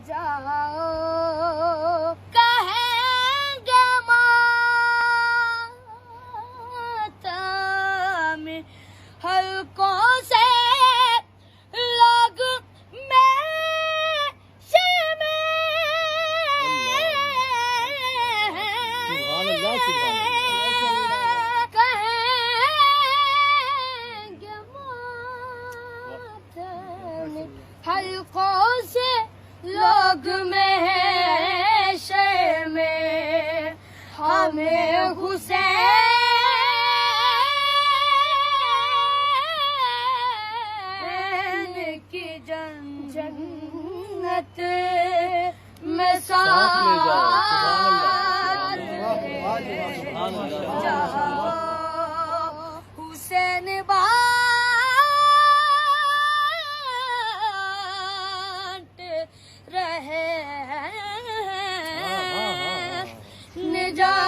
جاؤ کہیں گے ماتم حلقوں سے لوگ حلقوں سے لوگ محشر میں ہمیں حسین کی جنت میں ساتھ جاؤ حسین رہے نجات